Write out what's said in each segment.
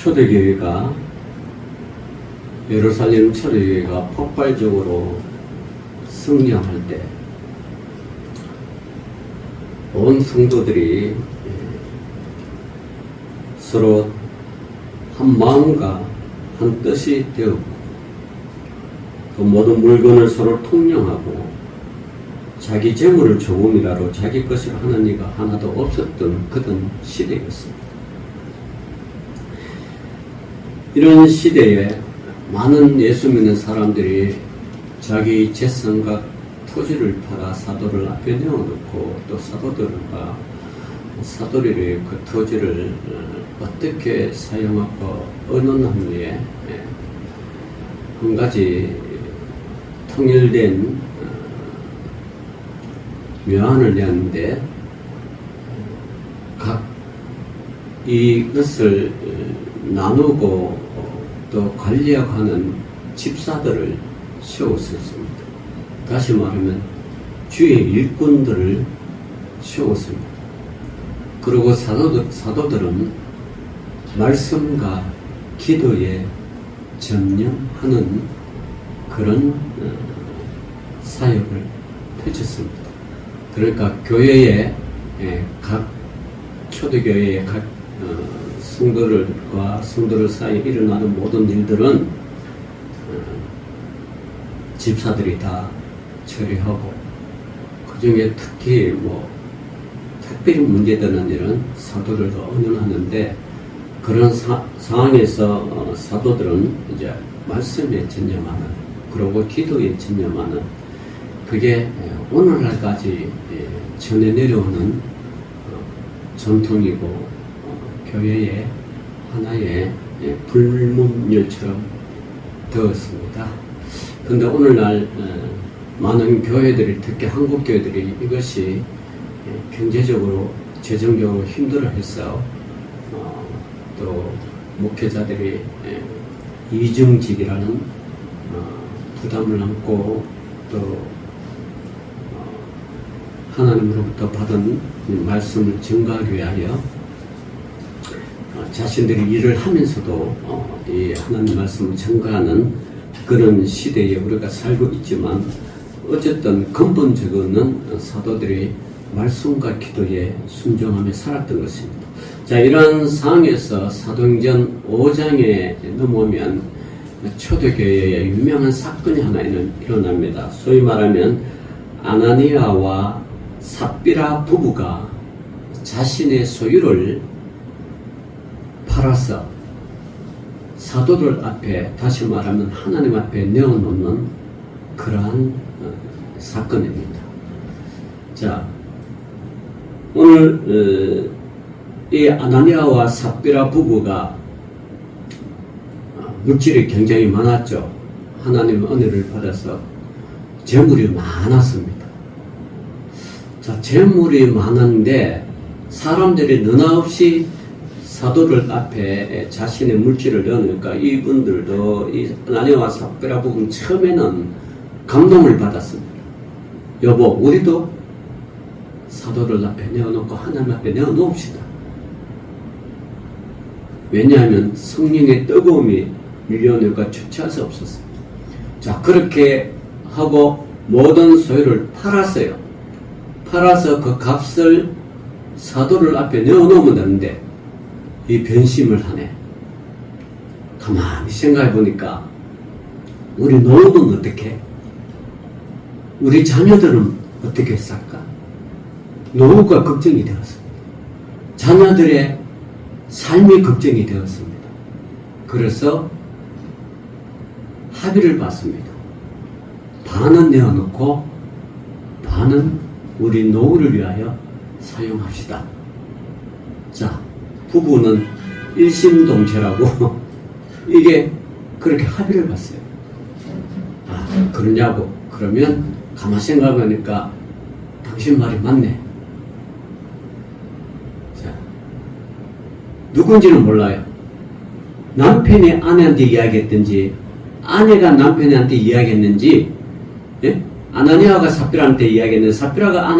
초대교회가 예루살렘 초대교회가 폭발적으로 성장할 때 온 성도들이 서로 한 마음과 한 뜻이 되었고 그 모든 물건을 서로 통용하고 자기 재물을 조금이라도 자기 것을 하는 이가 하나도 없었던 그런 시대였습니다. 이런 시대에 많은 예수 믿는 사람들이 자기 재산과 토지를 팔아 사도를 앞에 내어놓고 또 사도들과 사도들이 그 토지를 어떻게 사용하고 의논한 후에 한 가지 통일된 묘안을 내었는데 각 이것을 나누고 또 관리하고 하는 집사들을 세웠었습니다. 다시 말하면 주의 일꾼들을 세웠습니다. 그리고 사도들은 말씀과 기도에 전념하는 그런 사역을 펼쳤습니다. 그러니까 교회의 각 초대교회의 각 성도들과 성도들 사이에 일어나는 모든 일들은 집사들이 다 처리하고 그 중에 특히 특별히 문제되는 일은 사도들과 의논하는데 그런 상황에서 사도들은 이제 말씀에 전념하는 그리고 기도에 전념하는 그게 오늘날까지 전해 내려오는 전통이고 교회의 하나의 불문율처럼 되었습니다. 근데 오늘날 많은 교회들이 특히 한국 교회들이 이것이 경제적으로 재정적으로 힘들어해서 또 목회자들이 이중직이라는 부담을 안고 또 하나님으로부터 받은 말씀을 증거하기 위하여 자신들이 일을 하면서도 이 하나님 말씀을 증거하는 그런 시대에 우리가 살고 있지만 어쨌든 근본적으로는 사도들이 말씀과 기도에 순종하며 살았던 것입니다. 자, 이러한 상황에서 사도행전 5장에 넘어오면 초대교회의 유명한 사건이 하나 일어납니다. 소위 말하면 아나니아와 삽비라 부부가 자신의 소유를 팔아서 사도들 앞에, 다시 말하면 하나님 앞에 내어놓는 그러한 사건입니다. 자, 오늘 이 아나니아와 삽비라 부부가 물질이 굉장히 많았죠. 하나님의 은혜를 받아서 재물이 많았습니다. 자, 재물이 많은데 사람들이 너나없이 사도들 앞에 자신의 물질을 넣으니까 이분들도 이 아나니아와 삽비라 부부는 처음에는 감동을 받았습니다. 여보, 우리도 사도들 앞에 내어놓고 하나님 앞에 내어놓읍시다. 왜냐하면 성령의 뜨거움이 밀려오니까 주체할 수 없었습니다. 자, 그렇게 하고 모든 소유를 팔았어요. 팔아서 그 값을 사도들 앞에 내어놓으면 되는데 이 변심을 하네. 가만히 생각해 보니까 우리 노후는 어떻게? 우리 자녀들은 어떻게 살까? 노후가 걱정이 되었습니다. 자녀들의 삶이 걱정이 되었습니다. 그래서 합의를 받습니다. 반은 내어놓고 반은 우리 노후를 위하여 사용합시다. 자, 부부는 일심동체라고 이게 그렇게 합의를 받어요. 아, 그러냐고. 그러면 가만히 생각하니까 당신 말이 맞네. 자, 누군지는 몰라요. 남편이 아내한테 이야기했든지 아내가 남편한테 이야기했는지, 예? 아나니아가 삽비라한테 이야기했는데 삽비라가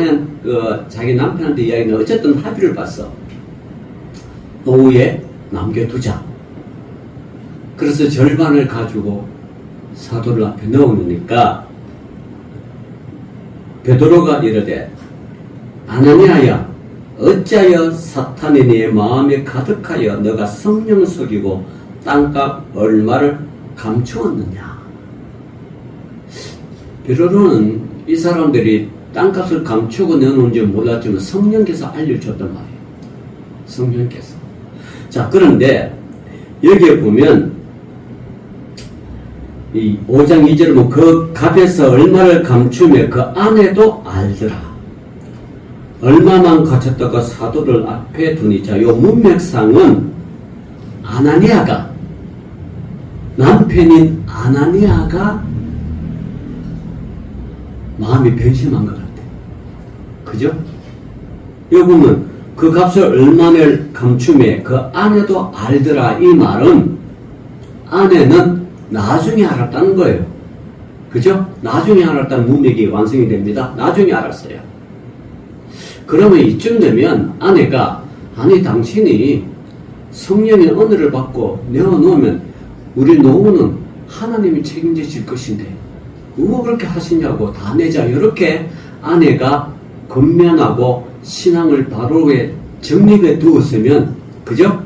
자기 남편한테 이야기했는데 어쨌든 합의를 봤어. 노후에 남겨두자. 그래서 절반을 가지고 사도를 앞에 넣어놓으니까 베드로가 이르되 아나니아야 어찌하여 사탄이 네 마음에 가득하여 너가 성령을 속이고 땅값 얼마를 감추었느냐. 베드로는 이 사람들이 땅값을 감추고 내놓은지 몰랐지만 성령께서 알려줬단 말이에요. 성령께서. 자, 그런데 여기에 보면 이 5장 2절에 보면 그 값에서 얼마를 감추며 그 안에도 알더라. 얼마만 갖췄다가 사도를 앞에 두니. 자, 요 문맥상은 아나니아가, 남편인 아나니아가 마음이 변심한 것 같아. 그죠? 여기 보면 그 값을 얼마를 감추며 그 안에도 알더라. 이 말은 아내는 나중에 알았다는 거예요. 그죠? 나중에 알았다는 문맥이 완성이 됩니다. 나중에 알았어요. 그러면 이쯤 되면 아내가 아니 당신이 성령의 은혜를 받고 내어놓으면 우리 노후는 하나님이 책임지실 것인데 뭐 그렇게 하시냐고 다 내자. 이렇게 아내가 건면하고 신앙을 바로에 정립해 두었으면 그죠?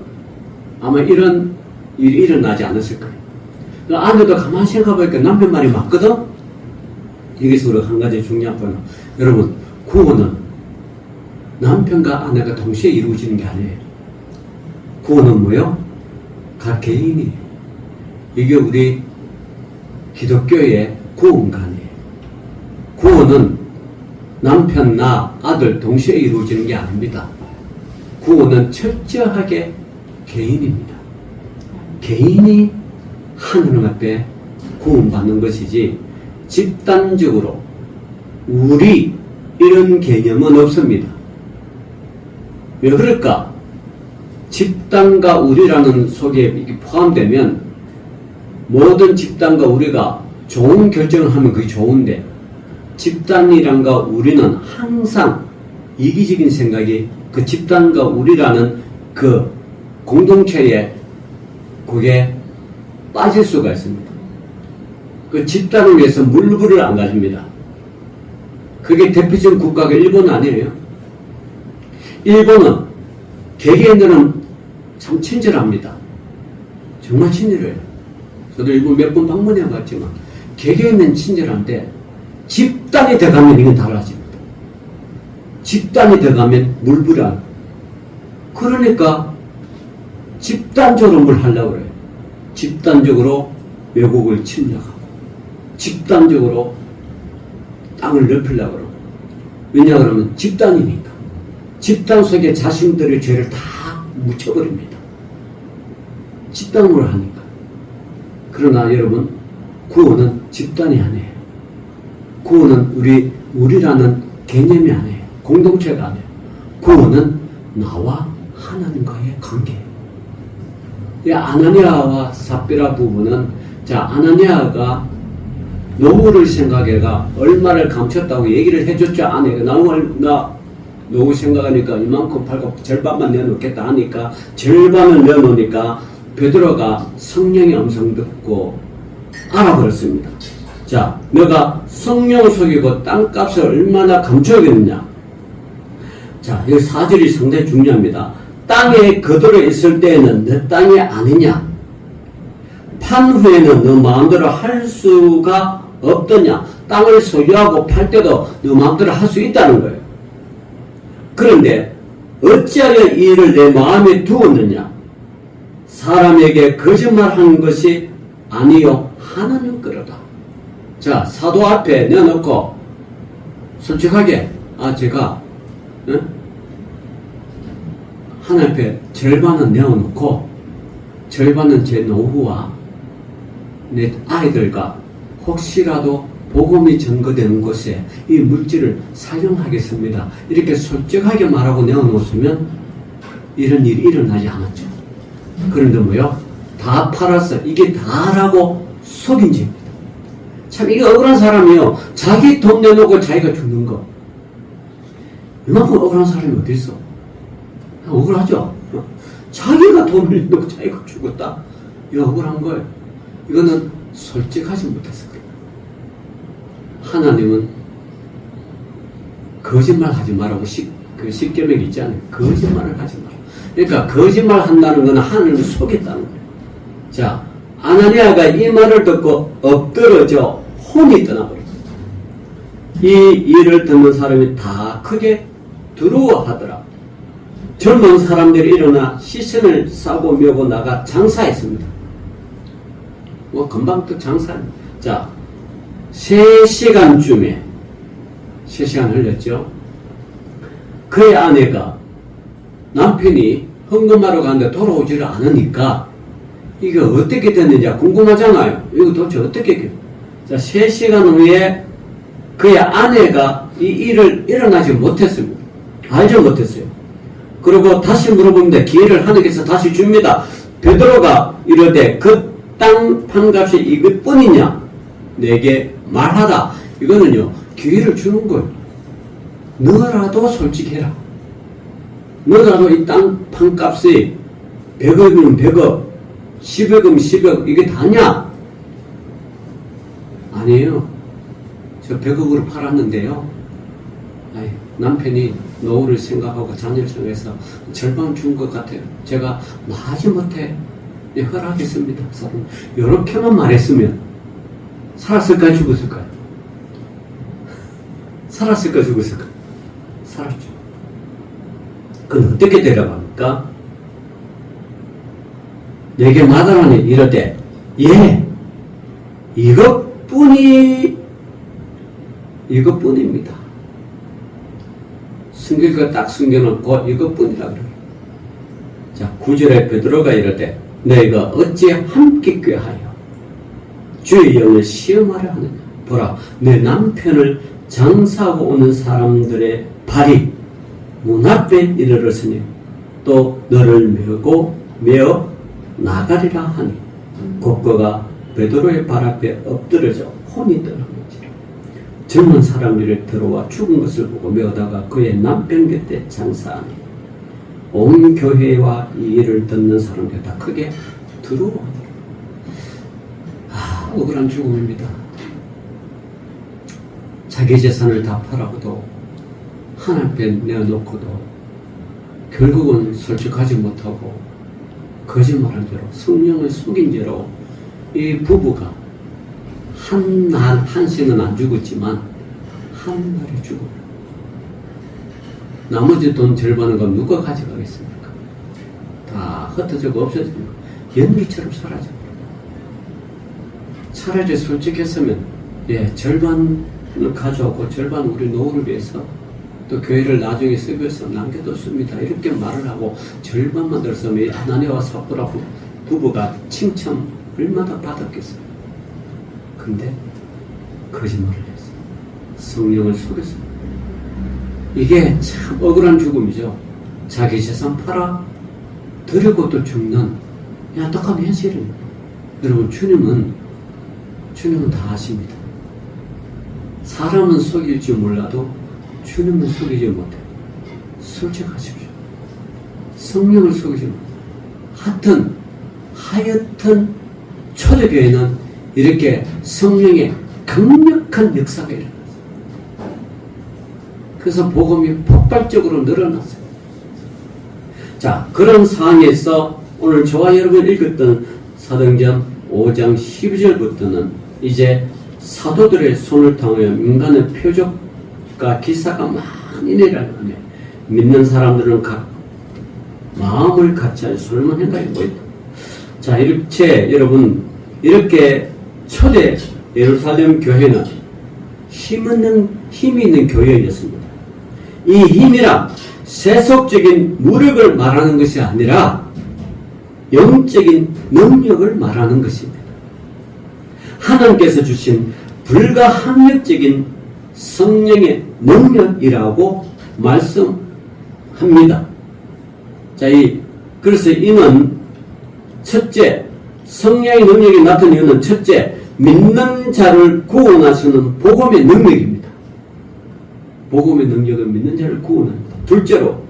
아마 이런 일이 일어나지 않았을 거예요. 아내도 가만히 생각해보니까 남편 말이 맞거든? 여기서 우리가 한 가지 중요한 거는 여러분 구원은 남편과 아내가 동시에 이루어지는 게 아니에요. 구원은 뭐요? 각 개인이. 이게 우리 기독교의 구원관이에요. 구원은 남편, 나, 아들 동시에 이루어지는 게 아닙니다. 구원은 철저하게 개인입니다. 개인이 하나님 앞에 구원받는 것이지 집단적으로 우리 이런 개념은 없습니다. 왜 그럴까? 집단과 우리라는 속에 포함되면 모든 집단과 우리가 좋은 결정을 하면 그게 좋은데 집단이란가 우리는 항상 이기적인 생각이 그 집단과 우리라는 그 공동체에 그게 빠질 수가 있습니다. 그 집단을 위해서 물불을 안 가집니다. 그게 대표적인 국가가 일본 아니에요. 일본은 개개인들은 참 친절합니다. 정말 친절해요. 저도 일본 몇 번 방문해 봤지만 개개인은 친절한데 집단이 돼가면 이건 달라집니다. 집단이 돼가면 물불안. 그러니까 집단적으로 뭘 하려고 그래요. 집단적으로 외국을 침략하고 집단적으로 땅을 넓히려고 그러고. 왜냐 그러면 집단이니까. 집단 속에 자신들의 죄를 다 묻혀버립니다. 집단으로 하니까. 그러나 여러분 구원은 집단이 아니에요. 구원은 우리라는 개념이 아니에요. 공동체가 아니에요. 구원은 나와 하나님과의 관계예요. 이 아나니아와 삽비라 부부는 자 아나니아가 노후를 생각해가 얼마를 감췄다고 얘기를 해줬죠. 아내가 나 노후 생각하니까 이만큼 팔고 절반만 내놓겠다 하니까 절반을 내놓으니까 베드로가 성령의 음성 듣고 알아버렸습니다. 자, 너가 성령을 속이고 땅값을 얼마나 감춰야겠느냐. 자, 여기 4절이 상당히 중요합니다. 땅에 그대로 있을 때에는 내 땅이 아니냐. 판 후에는 너 마음대로 할 수가 없더냐. 땅을 소유하고 팔 때도 너 마음대로 할 수 있다는 거예요. 그런데 어찌하여 이 일을 내 마음에 두었느냐. 사람에게 거짓말하는 것이 아니요 하나님 거로다. 자, 사도 앞에 내놓고 솔직하게 제가 하나님 앞에 절반은 내어놓고 절반은 제 노후와 내 아이들과 혹시라도 복음이 전거되는 곳에 이 물질을 사용하겠습니다. 이렇게 솔직하게 말하고 내어놓으면 이런 일이 일어나지 않았죠. 그런데 뭐요? 다 팔았어. 이게 다라고 속인 죄입니다. 참 이게 억울한 사람이요. 자기 돈 내놓고 자기가 죽는 거. 이만큼 억울한 사람이 어디 있어? 억울하죠? 자기가 돈을 내놓고 자기가 죽었다? 이거 억울한 거예요. 이거는 솔직하지 못해서 그래요. 하나님은 거짓말 하지 말라고 그 십계명이 있지 않아요? 거짓말을 하지 마라. 그러니까 거짓말 한다는 것은 하나님을 속였다는 거예요. 자, 아나니아가 이 말을 듣고 엎드러져 혼이 떠나버렸어요. 이 일을 듣는 사람이 다 크게 두려워하더라. 젊은 사람들이 일어나 시선을 싸고 메고 나가 장사했습니다. 뭐 금방 또 장사합니다. 자, 3시간쯤에 3시간 흘렸죠. 그의 아내가 남편이 헌금하러 가는데 돌아오지를 않으니까 이게 어떻게 됐는지 궁금하잖아요. 이거 도대체 어떻게 돼요? 자, 3시간 후에 그의 아내가 이 일을 일어나지 못했습니다. 알지 못했어요. 그리고 다시 물어보는데 기회를 하나님께서 다시 줍니다. 베드로가 이르되 그 땅 판값이 이것뿐이냐? 내게 말하라. 이거는요, 기회를 주는 거예요. 너라도 솔직해라. 너라도 이 땅 판값이 100억이면 100억, 10억이면 10억, 이게 다냐? 아니에요. 저 100억으로 팔았는데요. 아이, 남편이 노후를 생각하고 자녀를 생각해서 절반 준 것 같아요. 제가 마지못해 허락했습니다. 이렇게만 말했으면 살았을까요? 죽었을까요? 살았을까요? 죽었을까요? 살았죠. 그건 어떻게 데려갑니까? 내게 말하라니 이럴 예, 이것뿐입니다. 숨길 딱 숨겨놓고 이것뿐이라 그래요. 자, 9절에 베드로가 이럴 때 너희가 어찌 함께 꾀하여 주의 영을 시험하려 하느냐. 보라, 내 남편을 장사하고 오는 사람들의 발이 문 앞에 이르렀으니 또 너를 메어 나가리라 하니 곧그가 베드로의 발 앞에 엎드려져 혼이 떠나는지라. 젊은 사람들이 들어와 죽은 것을 보고 메어다가 그의 남편 곁에 장사하니 온 교회와 이 일을 듣는 사람들 다 크게 두려워하더라. 억울한 죽음입니다. 자기 재산을 다 팔아도 하나님 앞에 내어놓고도 결국은 솔직하지 못하고 거짓말한 죄로 성령을 속인 죄로 이 부부가 한시는 안 죽었지만 한 날에 죽어요. 나머지 돈 절반은 건 누가 가져가겠습니까? 다 흩어지고 없어집니다. 연기처럼 사라져요. 차라리 솔직했으면 절반을 가져오고 절반 우리 노후를 위해서 또 교회를 나중에 쓰면서 남겨뒀습니다. 이렇게 말을 하고 절반만 들었으면 아나니아와 삽도라 부부가 칭찬 얼마나 받았겠어요. 근데 거짓말을 했어요. 성령을 속였어요. 이게 참 억울한 죽음이죠. 자기 재산 팔아 드리고 또 죽는 안타까운 현실입니다. 여러분, 주님은 다 아십니다. 사람은 속일지 몰라도 주님은 속이지 못해요. 솔직하십시오. 성령을 속이지 못해요. 하여튼 초대교회는 이렇게 성령의 강력한 역사가 일어났어요. 그래서 복음이 폭발적으로 늘어났어요. 자, 그런 상황에서 오늘 저와 여러분 읽었던 사도행전 5장 12절부터는 이제 사도들의 손을 통하여 민간의 표적과 기사가 많이 내려가며 믿는 사람들은 각 마음을 같이 하여 솔몬행가에 모였다. 자, 이렇게 초대 예루살렘 교회는 힘이 있는 교회였습니다. 이 힘이란 세속적인 무력을 말하는 것이 아니라 영적인 능력을 말하는 것입니다. 하나님께서 주신 불가항력적인 성령의 능력이라고 말씀합니다. 자, 그래서 이는 첫째, 성령의 능력이 나타난 이유는 첫째, 믿는 자를 구원하시는 복음의 능력입니다. 복음의 능력은 믿는 자를 구원합니다. 둘째로,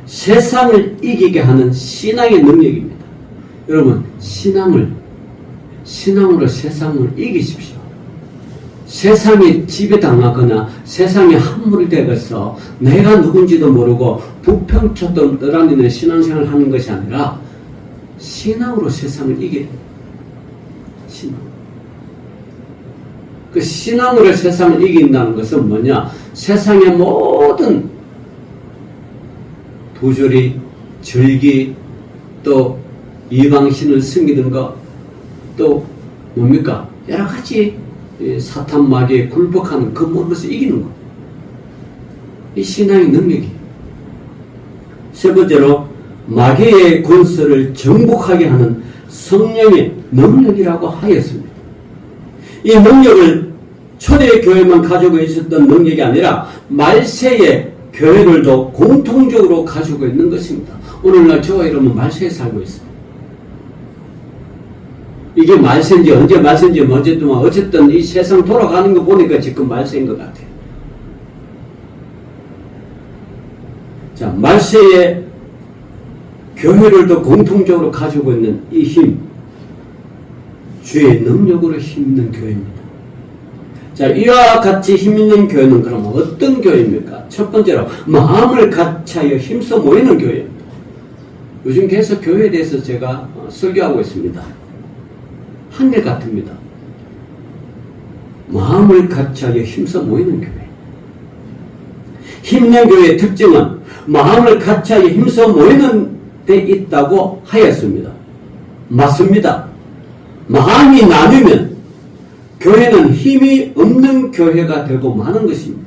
세상을 이기게 하는 신앙의 능력입니다. 여러분, 신앙을 신앙으로 세상을 이기십시오. 세상에 지배당하거나 세상에 함몰되어서 내가 누군지도 모르고 부평초도 떠다니는 신앙생활을 하는 것이 아니라 신앙으로 세상을 이기는 신앙. 그 신앙으로 세상을 이긴다는 것은 뭐냐? 세상의 모든 부조리, 절기, 또 이방신을 섬기는 것, 또 뭡니까? 여러 가지 사탄 마귀에 굴복하는 그 모든 것을 이기는 것. 이 신앙의 능력이에요. 세 번째로 마귀의 권세를 정복하게 하는 성령의 능력이라고 하였습니다. 이 능력을 초대교회만 가지고 있었던 능력이 아니라 말세의 교회들도 공통적으로 가지고 있는 것입니다. 오늘날 저와 여러분 말세에 살고 있습니다. 이게 말세인지 언제 말세인지 어쨌든 이 세상 돌아가는 거 보니까 지금 말세인 것 같아요. 자, 말세의 교회들도 공통적으로 가지고 있는 이 힘, 주의 능력으로 힘있는 교회입니다. 자, 이와 같이 힘있는 교회는 그럼 어떤 교회입니까? 첫 번째로 마음을 같이하여 힘써 모이는 교회입니다. 요즘 계속 교회에 대해서 제가 설교하고 있습니다. 한결같습니다. 마음을 같이하여 힘써 모이는 교회. 힘있는 교회의 특징은 마음을 같이하여 힘써 모이는 데 있다고 하였습니다. 맞습니다. 마음이 나뉘면 교회는 힘이 없는 교회가 되고 마는 것입니다.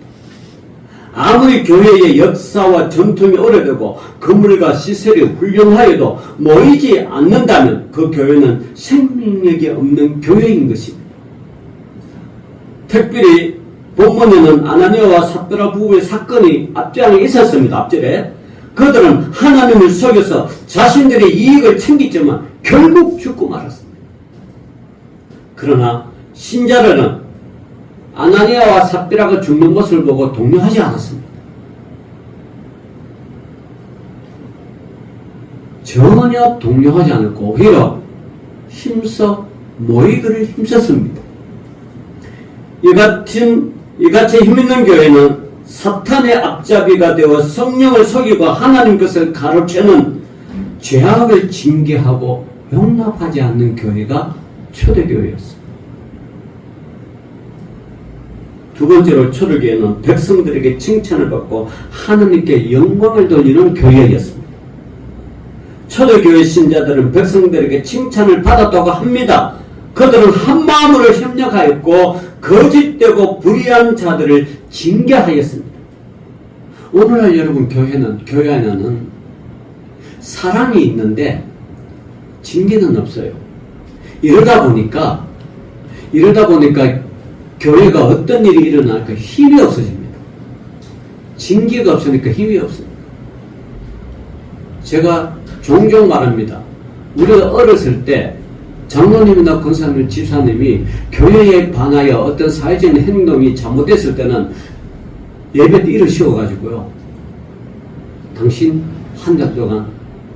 아무리 교회의 역사와 전통이 오래되고 건물과 시설이 훌륭하여도 모이지 않는다면 그 교회는 생명력이 없는 교회인 것입니다. 특별히 본문에는 아나니아와 삽비라 부부의 사건이 앞장에 있었습니다. 앞절에 그들은 하나님을 속여서 자신들의 이익을 챙겼지만 결국 죽고 말았습니다. 그러나 신자들은 아나니아와 삽비라가 죽는 것을 보고 동요하지 않았습니다. 전혀 동요하지 않았고 오히려 힘써 모이기를 힘썼습니다. 이같이 힘있는 교회는 사탄의 앞잡이가 되어 성령을 속이고 하나님 것을 가로채는 죄악을 징계하고 용납하지 않는 교회가 초대교회였습니다. 두 번째로 초대교회는 백성들에게 칭찬을 받고 하나님께 영광을 돌리는 교회였습니다. 초대교회 신자들은 백성들에게 칭찬을 받았다고 합니다. 그들은 한마음으로 협력하였고 거짓되고 불의한 자들을 징계하였습니다. 오늘날 여러분 교회 안에는 사랑이 있는데 징계는 없어요. 이러다 보니까 교회가 어떤 일이 일어날까 힘이 없어집니다. 징계가 없으니까 힘이 없습니다. 제가 종종 말합니다. 우리가 어렸을 때 장로님이나 권사님, 집사님이 교회에 관하여 어떤 사회적인 행동이 잘못됐을 때는 예배 때 일을 씌워가지고요. 당신 한 달 동안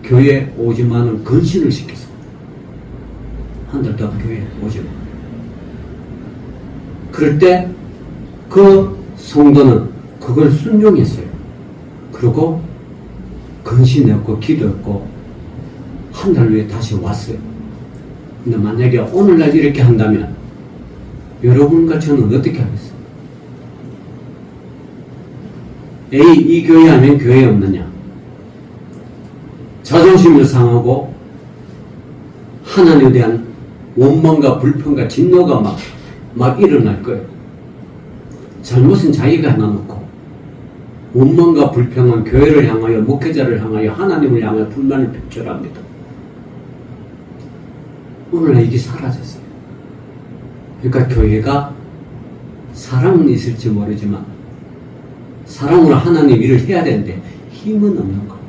교회에 오지만은 근신을 시켰습니다. 한 달 동안 교회에 오지만. 그럴 때 그 성도는 그걸 순종했어요. 그리고 근신했고 기도했고 한 달 후에 다시 왔어요. 근데 만약에 오늘날 이렇게 한다면 여러분과 저는 어떻게 하겠어요? 이 교회 하면 교회 없느냐? 자존심을 상하고 하나님에 대한 원망과 불평과 진노가 막 일어날 거예요. 잘못은 자기가 해놔놓고 원망과 불평은 교회를 향하여 목회자를 향하여 하나님을 향하여 불만을 표출합니다. 오늘날 이게 사라졌어요. 그러니까 교회가 사랑은 있을지 모르지만 사랑으로 하나님 일을 해야 되는데 힘은 없는 거예요.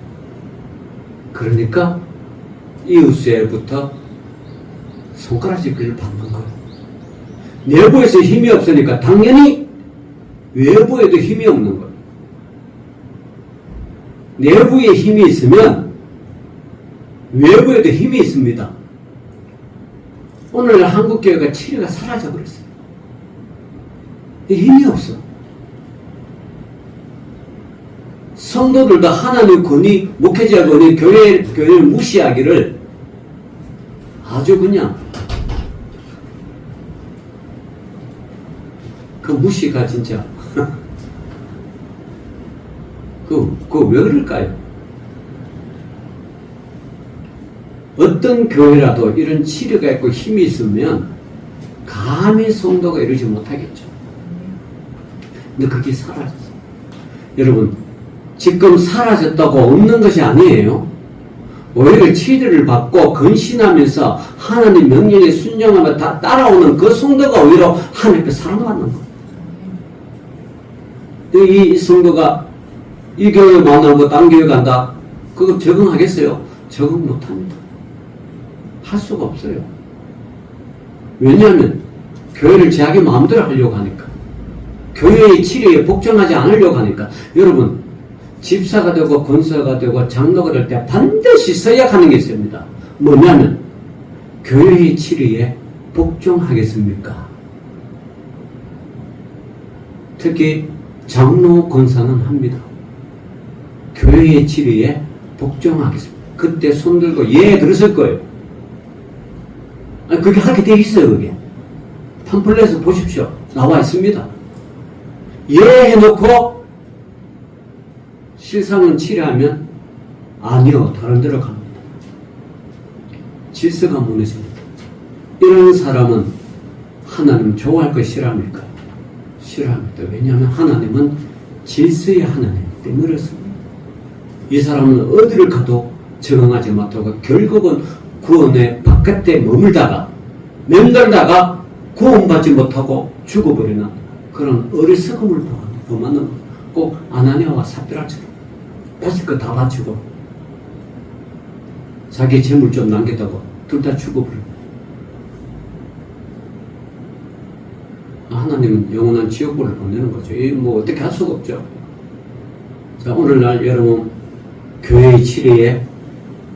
그러니까 이웃에부터 손가락질을 받는 거예요. 내부에서 힘이 없으니까 당연히 외부에도 힘이 없는 거예요. 내부에 힘이 있으면 외부에도 힘이 있습니다. 오늘 한국교회가 치료가 사라져버렸어요. 힘이 없어. 성도들도 하나님 권위, 목회자 권위, 교회를 무시하기를 아주 그냥 그 무시가 진짜 그 왜 그럴까요? 어떤 교회라도 이런 치료가 있고 힘이 있으면 감히 성도가 이러지 못하겠죠. 근데 그게 사라졌어요. 여러분, 지금 사라졌다고 없는 것이 아니에요. 오히려 치료를 받고 근신하면서 하나님 명령에 순종하며 다 따라오는 그 성도가 오히려 하나님께 사랑받는 거예요. 이 성도가 이 교회 만나고 딴 교회 간다? 그거 적응하겠어요? 적응 못합니다. 할 수가 없어요. 왜냐하면 교회를 자기 마음대로 하려고 하니까, 교회의 치료에 복종하지 않으려고 하니까. 여러분, 집사가 되고 권사가 되고 장로가 될 때 반드시 써야 하는 게 있습니다. 뭐냐면 교회의 치료에 복종하겠습니까? 특히 장로 권사는 합니다. 교회의 치료에 복종하겠습니다. 그때 손들고 예 들었을 거예요. 아니, 그게 하게 돼 있어요. 그게 팜플렛에서 보십시오. 나와 있습니다. 예 해놓고 실상은 치료하면 아니요, 다른 데로 갑니다. 질서가 무너집니다. 이런 사람은 하나님 좋아할 거 싫어합니까? 싫어합니다. 왜냐하면 하나님은 질서의 하나님이기 때문에 그렇습니다. 이 사람은 어디를 가도 적응하지 못하고 결국은 구원의 바깥에 머물다가 맴돌다가 구원받지 못하고 죽어버리는 그런 어리석음을 범하는 꼭 아나니아와 삽비라처럼 바칠 거 다 바치고 자기 재물 좀 남겼다고 둘 다 죽어버려요. 하나님은 영원한 지옥불을 보내는 거죠. 뭐 어떻게 할 수가 없죠. 자, 오늘날 여러분 교회의 치료에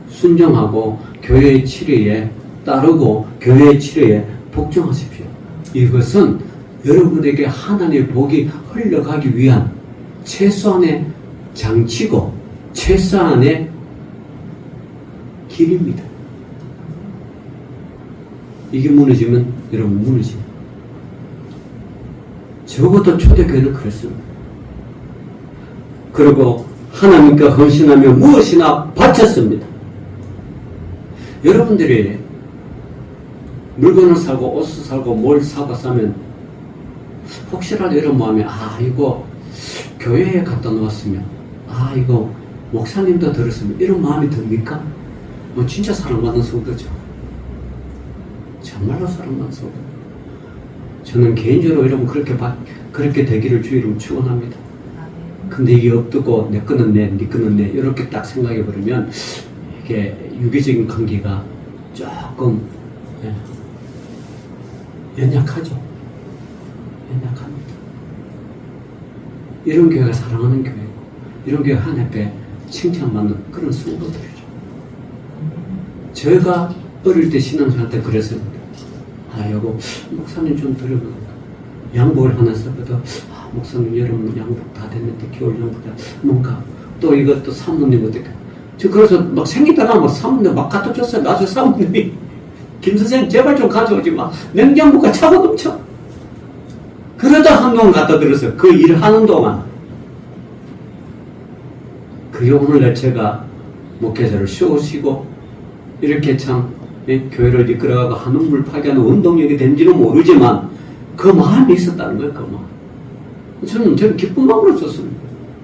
순종하고 교회의 치료에 따르고 교회의 치료에 복종하십시오. 이것은 여러분에게 하나님의 복이 흘러가기 위한 최소한의 장치고 최소한의 길입니다. 이게 무너지면 여러분 무너집니다. 적어도 초대교회는 그랬습니다. 그리고 하나님께 헌신하며 무엇이나 바쳤습니다. 여러분들이 물건을 사고 옷을 사고 뭘 사고 사면 혹시라도 이런 마음에 이거 교회에 갖다 놓았으면 이거 목사님도 들었으면 이런 마음이 듭니까? 진짜 사랑받는 성도죠. 정말로 사랑받는 성도. 저는 개인적으로 이러면 그렇게 되기를 주의 이름 축원합니다. 근데 이게 없고 내 거는 내, 네 거는 내 이렇게 딱 생각해 버리면 이게 유기적인 관계가 조금 연약하죠. 연약합니다. 이런 교회가 사랑하는 교회고 이런 교회 하나님께 칭찬받는 그런 성도들이죠. 제가 어릴 때 신앙생활 때 그랬습니다. 요거 목사님 좀 드려볼까? 양복을 하나 써봐도 목사님 여름 양복 다 됐는데 겨울 양복 다 뭔가 또 이것도 사모님 어떻게 저 그래서 막 생기다가 막 사모님 막 갖다 줬어요. 나중에 사모님이 김 선생님 제발 좀 가져오지 마. 냉장고가 차고 넘쳐. 그러다 한동안 갖다 드렸어요. 그 일을 하는 동안. 그게 오늘날 제가 목회자를 쉬고 이렇게 참 교회를 이끌어가고 한우물 파괴하는 운동력이 된지는 모르지만 그 마음이 있었다는 거예요. 그 마음. 저는 기쁜 마음으로 줬습니다.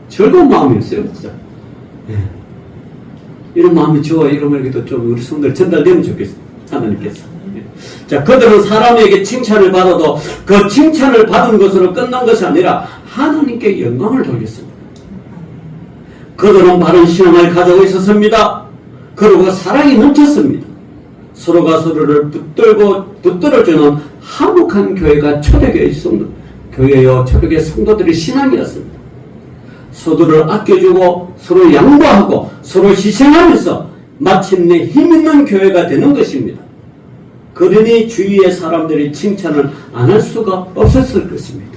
즐거운 마음이었어요. 진짜. 이런 마음이 저와 여러분에게도 좀 우리 성도들 전달되면 좋겠어요. 하나님께서. 자, 그들은 사람에게 칭찬을 받아도 그 칭찬을 받은 것으로 끝난 것이 아니라 하나님께 영광을 돌렸습니다. 그들은 바른 신앙을 가지고 있었습니다. 그리고 사랑이 넘쳤습니다. 서로가 서로를 붙들어주는 화목한 교회가 초대교회의 성도, 교회요 초대교회 성도들의 신앙이었습니다. 서로를 아껴주고 서로 양보하고 서로 희생하면서 마침내 힘있는 교회가 되는 것입니다. 그러니 주위의 사람들이 칭찬을 안 할 수가 없었을 것입니다.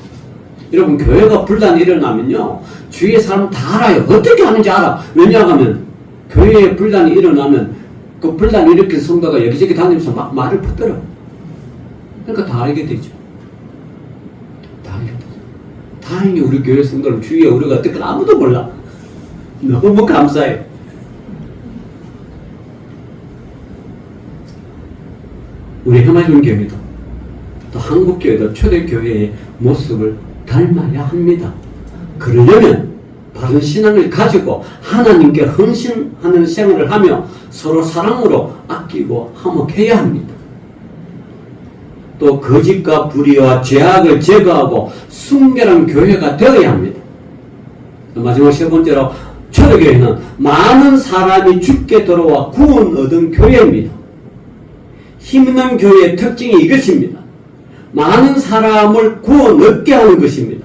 여러분, 교회가 분란이 일어나면요, 주위의 사람 다 알아요. 어떻게 하는지 알아. 왜냐하면 교회에 분란이 일어나면 그 분란을 일으킨 성도가 여기저기 다니면서 막 말을 붙들어. 그러니까 다 알게 되죠. 다 알게 되죠. 다행히 우리 교회 성도는 주위에 우리가 어떻게 아무도 몰라. 너무 감사해요. 우리 해맑은 교회도 또 한국교회도 초대교회의 모습을 닮아야 합니다. 그러려면 바른 신앙을 가지고 하나님께 헌신하는 생활을 하며 서로 사랑으로 아끼고 화목해야 합니다. 또 거짓과 불의와 죄악을 제거하고 순결한 교회가 되어야 합니다. 마지막 세 번째로 초대교회는 많은 사람이 죽게 들어와 구원 얻은 교회입니다. 힘있는 교회의 특징이 이것입니다. 많은 사람을 구원 얻게 하는 것입니다.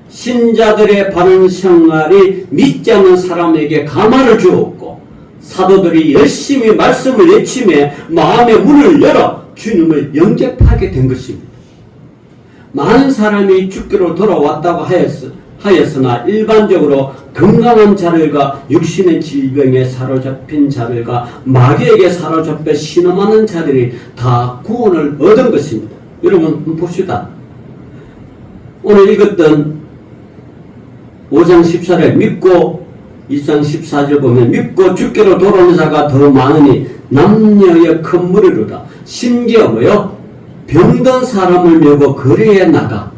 신자들의 바른 생활이 믿지 않는 사람에게 가마를 주었고 사도들이 열심히 말씀을 외치며 마음의 문을 열어 주님을 영접하게 된 것입니다. 많은 사람이 죽기로 돌아왔다고 하였으나 일반적으로 건강한 자들과 육신의 질병에 사로잡힌 자들과 마귀에게 사로잡혀 신음하는 자들이 다 구원을 얻은 것입니다. 여러분 한번 봅시다. 오늘 읽었던 5장 14절 믿고 2장 14절 보면 믿고 주께로 돌아오는 자가 더 많으니 남녀의 큰 무리로다. 심지어 뭐요? 병든 사람을 메고 거리에 나가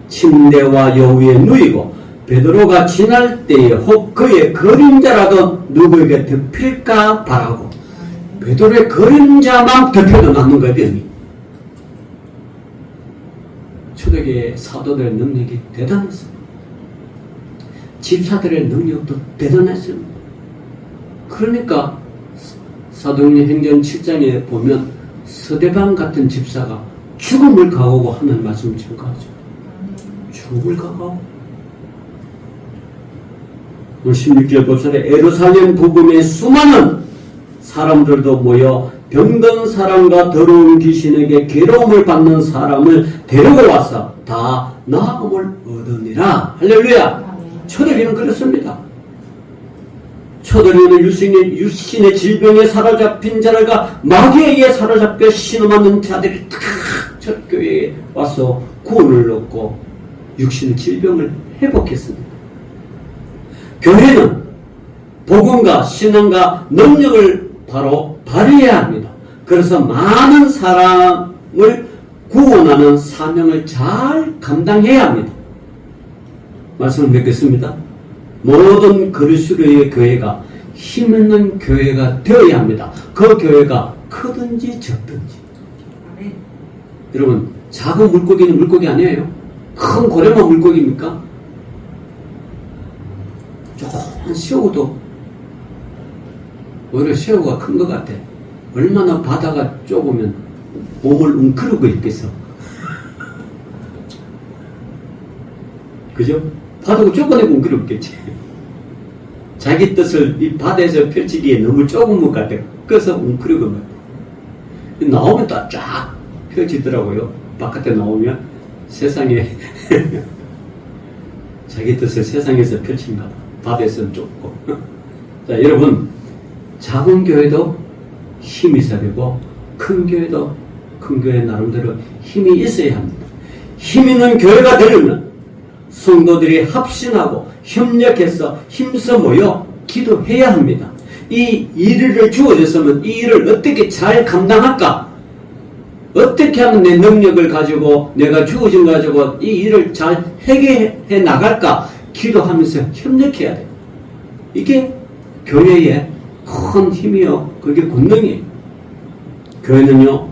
침대와 여우에 누이고 베드로가 지날 때에 혹 그의 그림자라도 누구에게 덮일까 바라고. 베드로의 그림자만 덮여도 낫는 거예요. 병이. 초대교회의 사도들의 능력이 대단했습니다. 집사들의 능력도 대단했습니다. 그러니까 사도행전 행전 7장에 보면 서대방 같은 집사가 죽음을 각오하고 하는 말씀을 증거하죠. 죽음을 각오하고. 16절 봅시다. 예루살렘 부근에 수많은 사람들도 모여 병든 사람과 더러운 귀신에게 괴로움을 받는 사람을 데리고 와서 다 나음을 얻으니라. 할렐루야. 초대교회는 그렇습니다. 초대교회는 육신의 질병에 사로잡힌 자들과 마귀에게 사로잡혀 신음하는 자들이 다 초대교회에 와서 구원을 얻고 육신의 질병을 회복했습니다. 교회는 복음과 신앙과 능력을 바로 발휘해야 합니다. 그래서 많은 사람을 구원하는 사명을 잘 감당해야 합니다. 말씀을 맺겠습니다. 모든 그리스도의 교회가 힘있는 교회가 되어야 합니다. 그 교회가 크든지 적든지. 아멘. 여러분, 작은 물고기는 물고기 아니에요. 큰 고래만 물고기입니까? 조그만 새우도 오히려 새우가 큰 것 같아. 얼마나 바다가 좁으면 몸을 웅크르고 있겠어. 그죠? 바다가 좁아내고 웅크르겠지. 자기 뜻을 이 바다에서 펼치기에 너무 좁은 것 같아. 그래서 웅크르고 나오면 또 쫙 펼치더라고요. 바깥에 나오면 세상에 자기 뜻을 세상에서 펼친가 봐. 바다에서는 좁고. 자, 여러분, 작은 교회도 힘이 있어야 되고 큰 교회도 큰 교회 나름대로 힘이 있어야 합니다. 힘 있는 교회가 되려면 성도들이 합심하고 협력해서 힘써 모여 기도해야 합니다. 이 일을 주어졌으면 이 일을 어떻게 잘 감당할까? 어떻게 하면 내 능력을 가지고 내가 주어진 거 가지고 이 일을 잘 해결해 나갈까? 기도하면서 협력해야 돼요. 이게 교회의 큰 힘이요. 그게 권능이에요. 교회는요,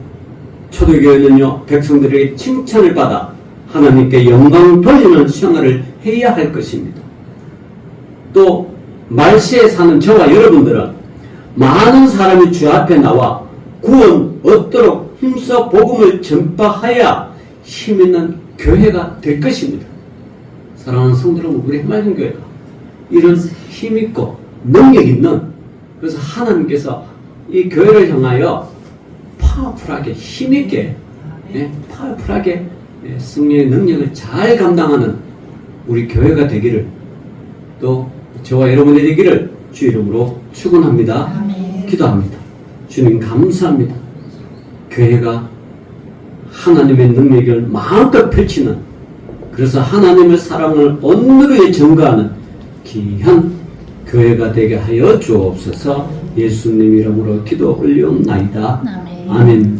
초대교회는요, 백성들에게 칭찬을 받아 하나님께 영광 돌리는 생활을 해야 할 것입니다. 또 말세에 사는 저와 여러분들은 많은 사람이 주 앞에 나와 구원 얻도록 힘써 복음을 전파하여 힘있는 교회가 될 것입니다. 사랑하는 성도 여러분, 우리 해맑은 교회가 이런 힘있고 능력 있는, 그래서 하나님께서 이 교회를 향하여 파워풀하게 힘있게 파워풀하게 성령의 능력을 잘 감당하는 우리 교회가 되기를, 또 저와 여러분이 되기를 주 이름으로 축원합니다. 아멘. 기도합니다. 주님 감사합니다. 교회가 하나님의 능력을 마음껏 펼치는, 그래서 하나님의 사랑을 온누리에 증거하는 귀한 교회가 되게 하여 주옵소서. 예수님 이름으로 기도 올리옵나이다. 아멘. 아멘.